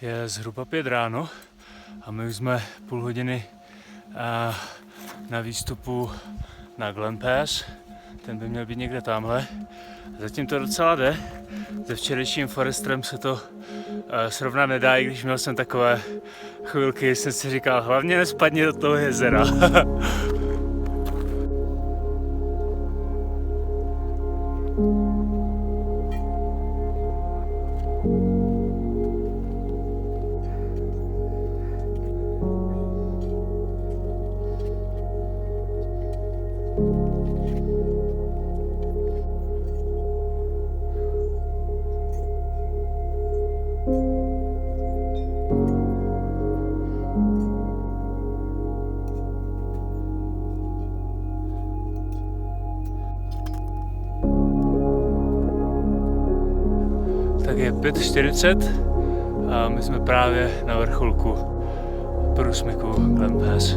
Je zhruba 5 ráno a my už jsme půl hodiny na výstupu na Glen Pass. Ten by měl být někde tamhle. Zatím to docela jde. Se včerejším Forestrem se to srovnat nedá, i když měl jsem takové chvilky, jsem si říkal, hlavně nespadni do toho jezera. Tak je 5:40 a my jsme právě na vrcholku průsmyku Glen Pass.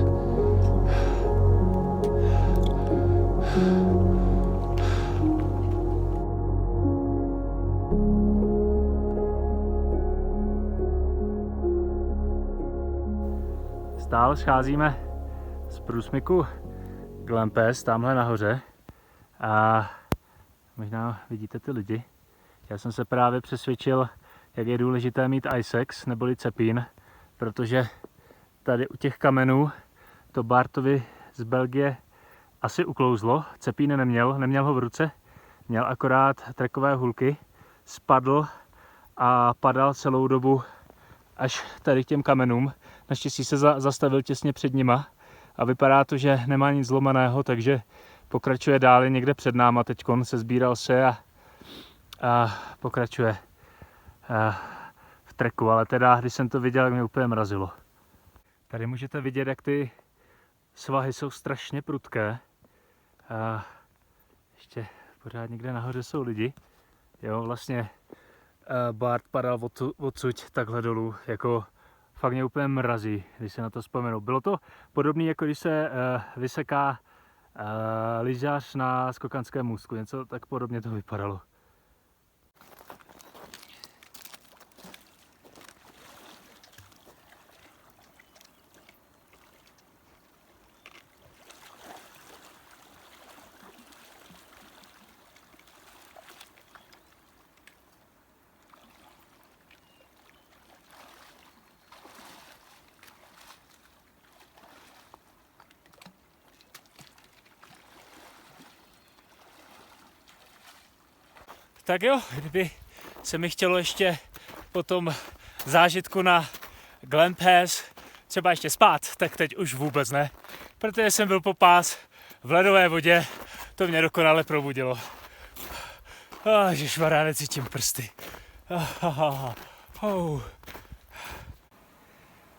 Stále scházíme z průsmyku Glen Pass tamhle nahoře a možná vidíte ty lidi. Já jsem se právě přesvědčil, jak je důležité mít ICEX neboli cepín, protože tady u těch kamenů to Bartovi z Belgie asi uklouzlo. Cepín neměl ho v ruce, měl akorát trekové hulky, spadl a padal celou dobu až tady k těm kamenům. Naštěstí se zastavil těsně před nima a vypadá to, že nemá nic zlomeného, takže pokračuje dál někde před náma teďkon, se sbíral se a pokračuje v treku, ale teda, když jsem to viděl, tak mě úplně mrazilo. Tady můžete vidět, jak ty svahy jsou strašně prudké. Ještě pořád někde nahoře jsou lidi. Jo, vlastně Bart padal odsud takhle dolů, jako fakt mě úplně mrazí, když se na to vzpomenu. Bylo to podobné, jako když se vyseká lyžař na skokanském můstku, něco tak podobně to vypadalo. Tak jo, kdyby se mi chtělo ještě po tom zážitku na Glen Pass třeba ještě spát, tak teď už vůbec ne. Protože jsem byl po pás v ledové vodě, to mě dokonale probudilo. Ježišmarja, necítím prsty.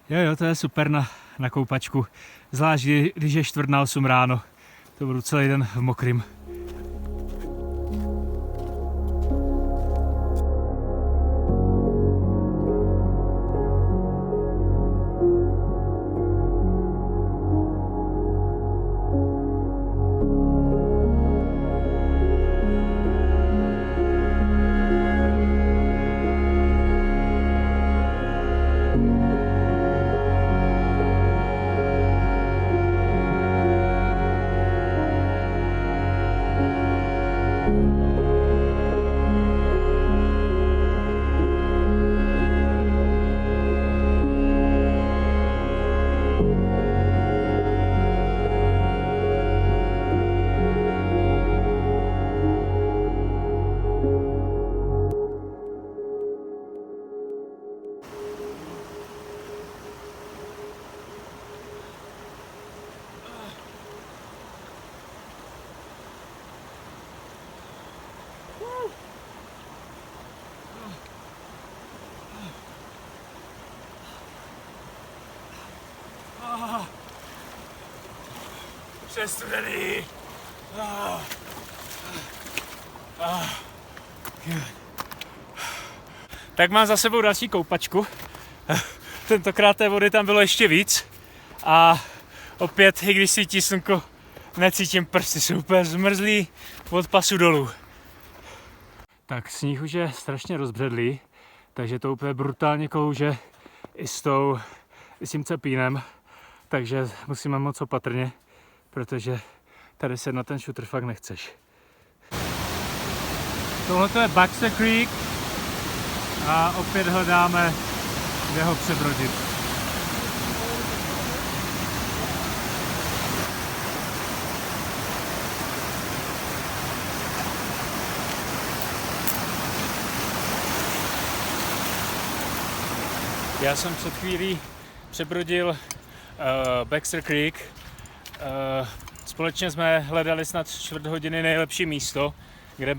Jo, to je super na koupačku. Zvlášť, když je 7:45 ráno. To budu celý den v mokrým. Přestudený. Tak mám za sebou další koupačku. Tentokrát té vody tam bylo ještě víc. A opět, i když svítí slunko, necítím prsty, jsou úplně zmrzlý od pasu dolů. Tak sníh už je strašně rozbředlý, takže to úplně brutálně klouže i s tím cepínem. Takže musíme moc opatrně, protože tady se na ten šutr fakt nechceš. Tohle je Baxter Creek a opět hledáme, kde ho přebrodit. Já jsem před chvílí přebrodil Baxter Creek. Společně jsme hledali snad čtvrt hodiny nejlepší místo, kde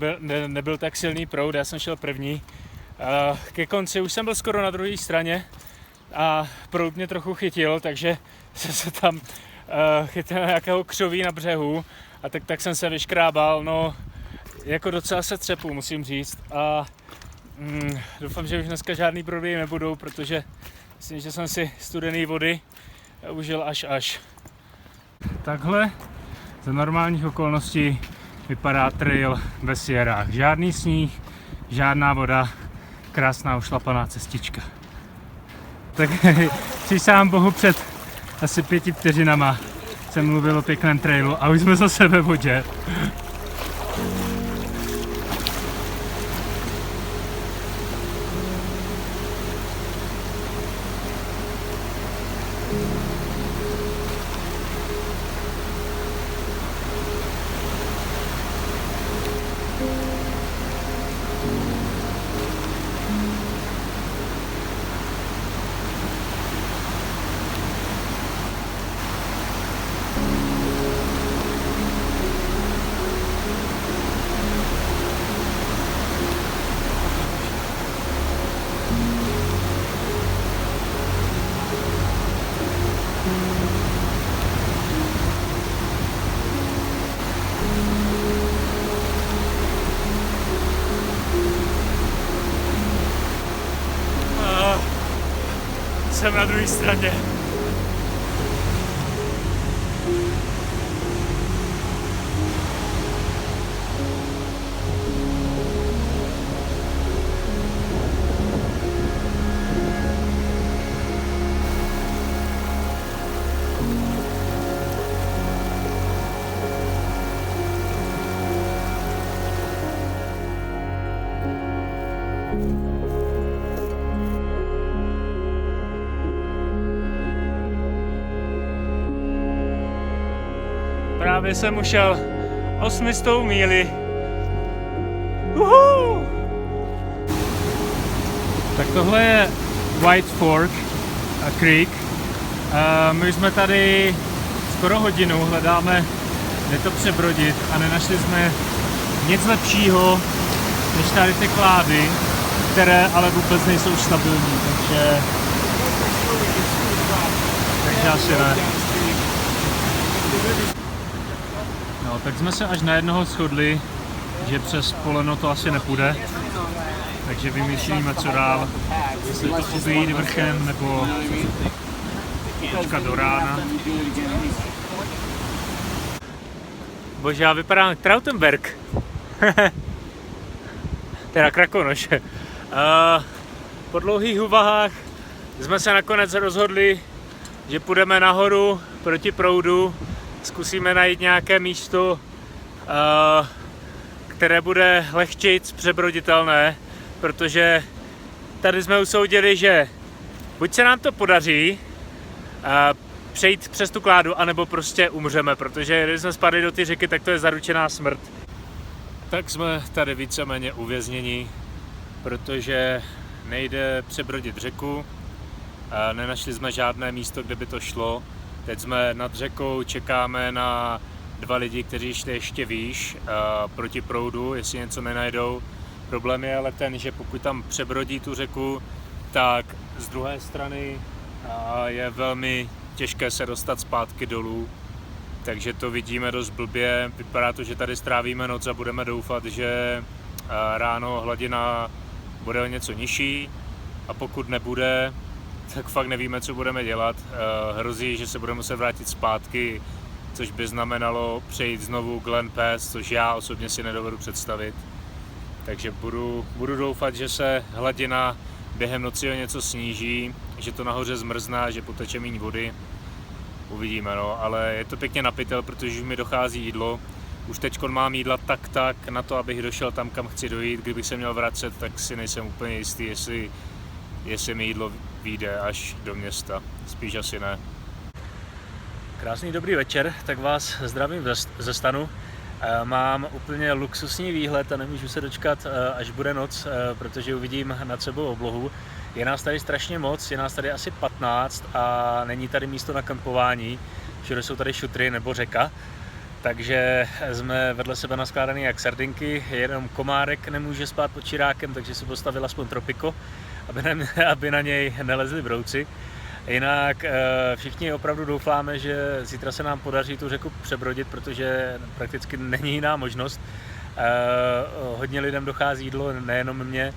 nebyl tak silný proud. Já jsem šel první. Ke konci už jsem byl skoro na druhé straně a proud mě trochu chytil, takže jsem se tam chytil nějakého křoví na břehu a tak jsem se vyškrábal. No, jako docela se třepu, musím říct. A doufám, že už dneska žádný prodej nebudou, protože myslím, že jsem si studený vody užil až. Takhle za normálních okolností vypadá trail ve Sierrách. Žádný sníh, žádná voda, krásná ušlapaná cestička. Tak přísahám Bohu, před asi 5 vteřinama jsem mluvil o pěkném trailu a už jsme zase ve vodě. Jsem na druhé straně. Právě jsem ušel 800 míli. Uhu! Tak tohle je White Fork Creek. My jsme tady skoro hodinu, hledáme, kde to přebrodit a nenašli jsme nic lepšího než tady ty klády, které ale vůbec nejsou stabilní, takže asi ne. No, tak jsme se až na jednoho shodli, že přes poleno to asi nepůjde, takže vymýšlíme, co dál, jestli to obejít vrchem nebo počkat do rána. Bože, já vypadám jak Trautenberg. Teda Krakonoš. Po dlouhých úvahách jsme se nakonec rozhodli, že půjdeme nahoru proti proudu. Zkusíme najít nějaké místo, které bude lehčic přebroditelné, protože tady jsme usoudili, že buď se nám to podaří přejít přes tu kládu, anebo prostě umřeme, protože když jsme spadli do ty řeky, tak to je zaručená smrt. Tak jsme tady víceméně uvězněni, protože nejde přebrodit řeku, nenašli jsme žádné místo, kde by to šlo. Teď jsme nad řekou, čekáme na 2 lidi, kteří šli ještě výš proti proudu, jestli něco nenajdou. Problém je ale ten, že pokud tam přebrodí tu řeku, tak z druhé strany je velmi těžké se dostat zpátky dolů. Takže to vidíme dost blbě. Vypadá to, že tady strávíme noc a budeme doufat, že ráno hladina bude o něco nižší a pokud nebude, tak fakt nevíme, co budeme dělat. Hrozí, že se budeme muset vrátit zpátky, což by znamenalo přejít znovu Glen Pass, což já osobně si nedovedu představit. Takže budu doufat, že se hladina během noci o něco sníží, že to nahoře zmrzná, že poteče méně vody. Uvidíme, no, ale je to pěkně na pytel, protože už mi dochází jídlo. Už teď mám jídla tak na to, abych došel tam, kam chci dojít. Kdybych se měl vracet, tak si nejsem úplně jistý, jestli mi jídlo vyjde až do města. Spíš asi ne. Krásný dobrý večer, tak vás zdravím ze stanu. Mám úplně luxusní výhled a nemůžu se dočkat, až bude noc, protože uvidím nad sebou oblohu. Je nás tady strašně moc, je nás tady asi 15 a není tady místo na kempování. Všude jsou tady šutry nebo řeka. Takže jsme vedle sebe naskládaný jak sardinky, jenom komárek nemůže spát pod čirákem, takže si postavil aspoň tropiko, aby na něj nelezli brouci. Jinak všichni opravdu doufáme, že zítra se nám podaří tu řeku přebrodit, protože prakticky není jiná možnost. Hodně lidem dochází jídlo, nejenom mě,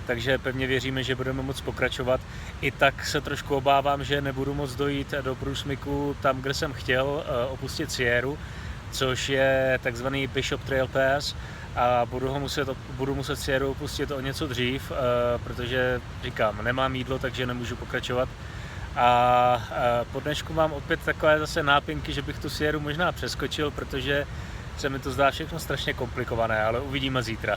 takže pevně věříme, že budeme moct pokračovat. I tak se trošku obávám, že nebudu moct dojít do průsmyku tam, kde jsem chtěl, opustit Sierru, což je takzvaný Bishop Trail Pass, a budu muset Sierru opustit o něco dřív, protože říkám, nemám jídlo, takže nemůžu pokračovat. A po dnešku mám opět takové zase nápinky, že bych tu Sierru možná přeskočil, protože se mi to zdá všechno strašně komplikované, ale uvidíme zítra.